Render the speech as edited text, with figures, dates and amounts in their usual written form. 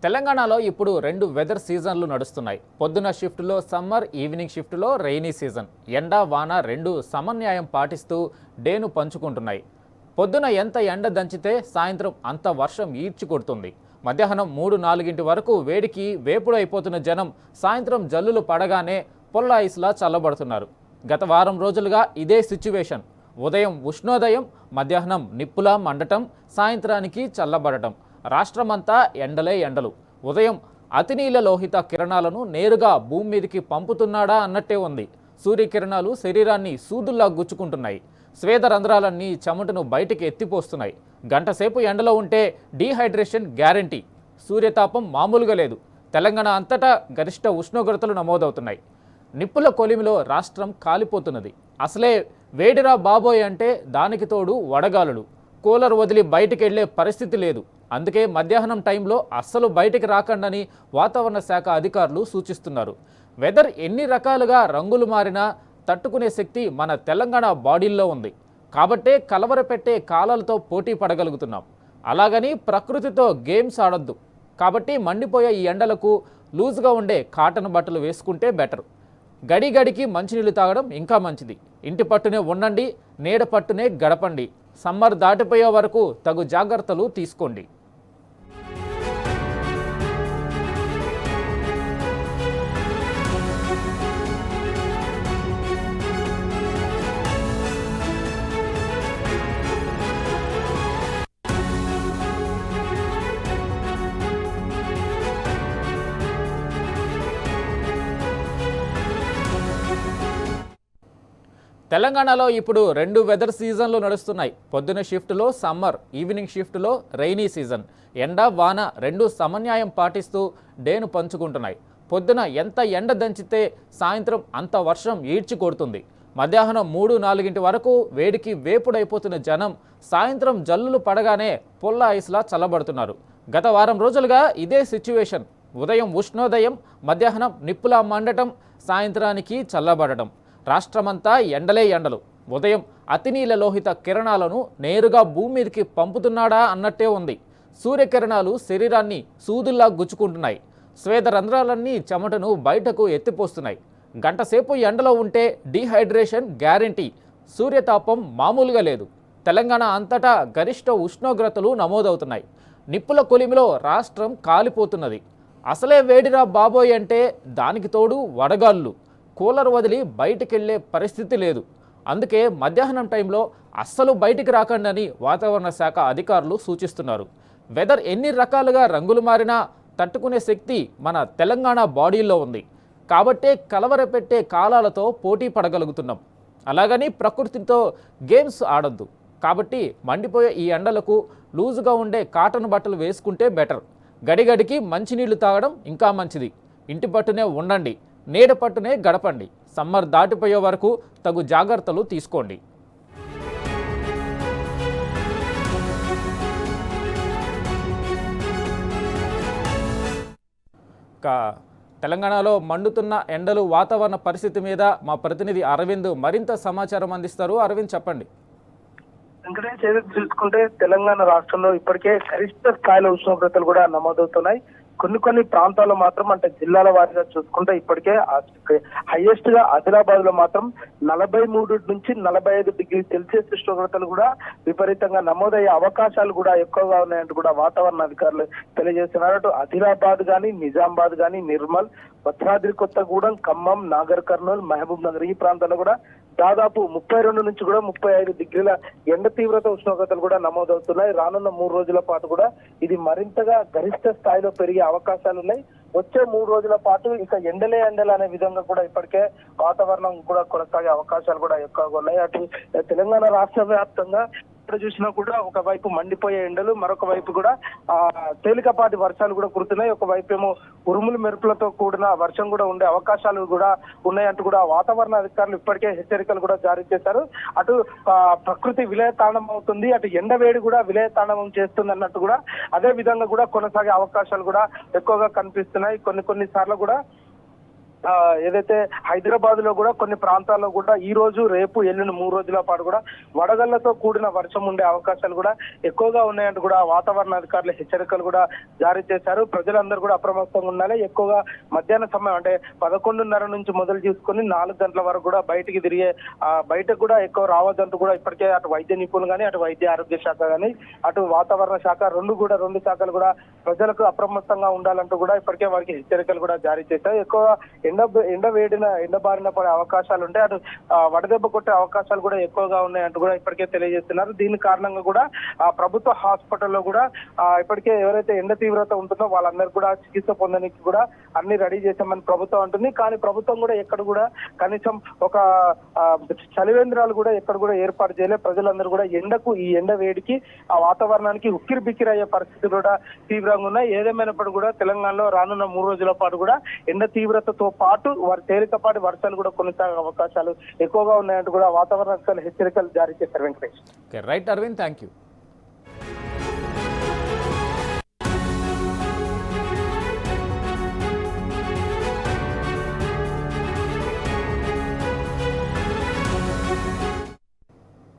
తెలంగాణలో ఇప్పుడు రెండు వెదర్ సీజన్లు నడుస్తున్నాయి. పొద్దున షిఫ్ట్లో సమ్మర్, ఈవినింగ్ షిఫ్ట్లో రెయినీ సీజన్. ఎండ వాన రెండు సమన్యాయం పాటిస్తూ డేను పంచుకుంటున్నాయి. పొద్దున ఎంత ఎండ దంచితే సాయంత్రం అంత వర్షం ఈడ్చి కొడుతుంది. మధ్యాహ్నం 3-4 వరకు వేడికి వేపుడు అయిపోతున్న జనం సాయంత్రం జల్లులు పడగానే పొల్ల ఐస్లా చల్లబడుతున్నారు. గత వారం రోజులుగా ఇదే సిచ్యువేషన్. ఉదయం ఉష్ణోదయం, మధ్యాహ్నం నిప్పులా మండటం, సాయంత్రానికి చల్లబడటం. రాష్ట్రమంతా ఎండలే ఎండలు. ఉదయం అతినీల లోహిత కిరణాలను నేరుగా భూమి మీదకి పంపుతున్నాడా అన్నట్టే ఉంది. సూర్యకిరణాలు శరీరాన్ని సూదుల్లా గుచ్చుకుంటున్నాయి. స్వేద రంధ్రాలన్నీ చెమటను బయటికి ఎత్తిపోస్తున్నాయి. గంటసేపు ఎండలో ఉంటే డీహైడ్రేషన్ గ్యారంటీ. సూర్యతాపం మామూలుగా లేదు. తెలంగాణ అంతటా గరిష్ట ఉష్ణోగ్రతలు నమోదవుతున్నాయి. నిప్పుల కొలిమిలో రాష్ట్రం కాలిపోతున్నది. అసలే వేడిరా బాబోయ్ అంటే దానికి తోడు వడగాలులు. కూలర్ వదిలి బయటికి వెళ్లే పరిస్థితి లేదు. అందుకే మధ్యాహ్నం టైంలో అస్సలు బయటికి రాకండని వాతావరణ శాఖ అధికారులు సూచిస్తున్నారు. వెదర్ ఎన్ని రకాలుగా రంగులు మారినా తట్టుకునే శక్తి మన తెలంగాణ బాడీల్లో ఉంది. కాబట్టే కలవరపెట్టే కాలాలతో పోటీ పడగలుగుతున్నాం. అలాగని ప్రకృతితో గేమ్స్ ఆడొద్దు. కాబట్టి మండిపోయే ఈ ఎండలకు లూజ్గా ఉండే కాటన్ బట్టలు వేసుకుంటే బెటర్. గడిగడికి మంచినీళ్ళు తాగడం ఇంకా మంచిది. ఇంటి పట్టునే ఉండండి, నీడ పట్టునే గడపండి. సమ్మర్ దాటిపోయే వరకు తగు జాగ్రత్తలు తీసుకోండి. తెలంగాణలో ఇప్పుడు రెండు వెదర్ సీజన్లు నడుస్తున్నాయి. పొద్దున షిఫ్ట్లో సమ్మర్, ఈవినింగ్ షిఫ్ట్లో రెయినీ సీజన్. ఎండ వాన రెండు సమన్యాయం పాటిస్తూ డేను పంచుకుంటున్నాయి. పొద్దున ఎంత ఎండ దంచితే సాయంత్రం అంత వర్షం ఈడ్చి కొడుతుంది. మధ్యాహ్నం 3-4 వరకు వేడికి వేపుడైపోతున్న జనం సాయంత్రం జల్లులు పడగానే పొల్ల ఐస్లా చల్లబడుతున్నారు. గత వారం రోజులుగా ఇదే సిచ్యువేషన్. ఉదయం ఉష్ణోదయం, మధ్యాహ్నం నిప్పులా మండటం, సాయంత్రానికి చల్లబడటం. రాష్ట్రమంతా ఎండలే ఎండలు. ఉదయం అతినీల లోహిత కిరణాలను నేరుగా భూమి మీదకి పంపుతున్నాడా అన్నట్టే ఉంది. సూర్యకిరణాలు శరీరాన్ని సూదుల్లా గుచ్చుకుంటున్నాయి. స్వేద రంధ్రాలన్నీ చెమటను బయటకు ఎత్తిపోస్తున్నాయి. గంటసేపు ఎండలో ఉంటే డీహైడ్రేషన్ గ్యారంటీ. సూర్యతాపం మామూలుగా లేదు. తెలంగాణ అంతటా గరిష్ట ఉష్ణోగ్రతలు నమోదవుతున్నాయి. నిప్పుల కొలిమిలో రాష్ట్రం కాలిపోతున్నది. అసలే వేడిరా బాబోయ్ అంటే దానికి తోడు వడగాళ్ళు. కూలర్ వదిలి బయటికి వెళ్ళే పరిస్థితి లేదు. అందుకే మధ్యాహ్నం టైంలో అస్సలు బయటికి రాకండని వాతావరణ శాఖ అధికారులు సూచిస్తున్నారు. వెదర్ ఎన్ని రకాలుగా రంగులు మారినా తట్టుకునే శక్తి మన తెలంగాణ బాడీలో ఉంది. కాబట్టే కలవరపెట్టే కాలాలతో పోటీ పడగలుగుతున్నాం. అలాగని ప్రకృతితో గేమ్స్ ఆడొద్దు. కాబట్టి మండిపోయే ఈ ఎండలకు లూజుగా ఉండే కాటన్ బట్టలు వేసుకుంటే బెటర్. గడిగడికి మంచినీళ్లు తాగడం ఇంకా మంచిది. ఇంటి పట్టునే ఉండండి, నీడ పట్టునే గడపండి. సమ్మర్ దాటిపోయే వరకు తగు జాగ్రత్తలు తీసుకోండి. తెలంగాణలో మండుతున్న ఎండలు వాతావరణ పరిస్థితి మీద మా ప్రతినిధి అరవింద్ మరింత సమాచారం అందిస్తారు. అరవింద్, చెప్పండి. వెంకటేష్, ఏదైతే చూసుకుంటే తెలంగాణ రాష్ట్రంలో ఇప్పటికే గరిష్ట స్థాయిలో ఉష్ణోగ్రతలు కూడా నమోదవుతున్నాయి. కొన్ని ప్రాంతాల్లో మాత్రం అంటే జిల్లాల వారీగా చూసుకుంటే ఇప్పటికే హైయెస్ట్ గా ఆదిలాబాద్ లో మాత్రం 43 నుంచి 45 డిగ్రీ సెల్సియస్ ఉష్ణోగ్రతలు కూడా విపరీతంగా నమోదయ్యే అవకాశాలు కూడా ఎక్కువగా ఉన్నాయంటూ కూడా వాతావరణ అధికారులు తెలియజేస్తున్నారు. అటు ఆదిలాబాద్ గానీ, నిజామాబాద్ గానీ, నిర్మల్, భద్రాద్రి కొత్తగూడెం, ఖమ్మం, నాగర్ కర్నూల్, మహబూబ్ నగర్ ఈ ప్రాంతాల్లో కూడా దాదాపు 32 నుంచి కూడా 35 డిగ్రీల ఎండ తీవ్రత ఉష్ణోగ్రతలు కూడా నమోదవుతున్నాయి. రానున్న 3 రోజుల పాటు కూడా ఇది మరింతగా గరిష్ట స్థాయిలో పెరిగే అవకాశాలు ఉన్నాయి. వచ్చే 3 రోజుల పాటు ఇక ఎండలే అనే విధంగా కూడా ఇప్పటికే వాతావరణం కూడా కొనసాగే అవకాశాలు కూడా ఎక్కువగా ఉన్నాయి. అటు తెలంగాణ రాష్ట్ర వ్యాప్తంగా ఎక్కడ చూసినా కూడా ఒకవైపు మండిపోయే ఎండలు, మరొక వైపు కూడా తేలికపాటి వర్షాలు కూడా కురుతున్నాయి. ఒకవైపు ఏమో ఉరుములు మెరుపులతో కూడిన వర్షం కూడా ఉండే అవకాశాలు కూడా ఉన్నాయంటూ కూడా వాతావరణ అధికారులు ఇప్పటికే హెచ్చరికలు కూడా జారీ చేశారు. అటు ప్రకృతి విలయ తాండవం అవుతుంది, అటు ఎండ వేడి కూడా విలయ తాండవం చేస్తుంది అన్నట్టు కూడా అదే విధంగా కూడా కొనసాగే అవకాశాలు కూడా ఎక్కువగా కనిపిస్తున్నాయి. కొన్ని సార్లు కూడా ఏదైతే హైదరాబాద్ లో కూడా కొన్ని ప్రాంతాల్లో కూడా ఈ రోజు రేపు ఎల్లుండి 3 రోజుల పాటు కూడా వడగళ్లతో కూడిన వర్షం ఉండే అవకాశాలు కూడా ఎక్కువగా ఉన్నాయంటూ కూడా వాతావరణ అధికారులు హెచ్చరికలు కూడా జారీ చేశారు. ప్రజలందరూ కూడా అప్రమత్తంగా ఉండాలి. ఎక్కువగా మధ్యాహ్న సమయం అంటే 11:30 నుంచి మొదలు చేసుకుని 4 గంటల వరకు కూడా బయటికి తిరిగే బయటకు కూడా ఎక్కువ రావద్దంటూ కూడా ఇప్పటికే అటు వైద్య నిపుణులు కానీ అటు వైద్య ఆరోగ్య శాఖ కానీ అటు వాతావరణ శాఖ రెండు శాఖలు కూడా ప్రజలకు అప్రమత్తంగా ఉండాలంటూ కూడా ఇప్పటికే వారికి హెచ్చరికలు కూడా జారీ చేశారు. ఎక్కువ ఎండ బారిన పడే అవకాశాలు ఉంటాయి. అటు వడదెబ్బ కొట్టే అవకాశాలు కూడా ఎక్కువగా ఉన్నాయంటూ కూడా ఇప్పటికే తెలియజేస్తున్నారు. దీని కారణంగా కూడా ప్రభుత్వ హాస్పిటల్లో కూడా ఇప్పటికే ఎవరైతే ఎండ తీవ్రత ఉంటుందో వాళ్ళందరూ కూడా చికిత్స పొందడానికి కూడా అన్ని రెడీ చేశామని ప్రభుత్వం అంటుంది. కానీ ప్రభుత్వం కూడా ఎక్కడ కూడా కనీసం ఒక చలివేంద్రాలు కూడా ఎక్కడ కూడా ఏర్పాటు చేయలేదు. ప్రజలందరూ కూడా ఎండకు ఈ ఎండ వేడికి ఆ వాతావరణానికి ఉక్కిరి బిక్కిరి అయ్యే పరిస్థితులు కూడా తీవ్రంగా ఉన్నాయి. ఏదేమైనప్పుడు కూడా తెలంగాణలో రానున్న 3 రోజుల పాటు కూడా ఎండ తీవ్రతతో పాటు తేలికపాటి వర్షాలు కూడా కొనసాగే అవకాశాలు ఎక్కువగా ఉన్నాయంటూ కూడా వాతావరణ హెచ్చరికలు జారీ చేశారు. Venkatesh. Right Aravind, thank you.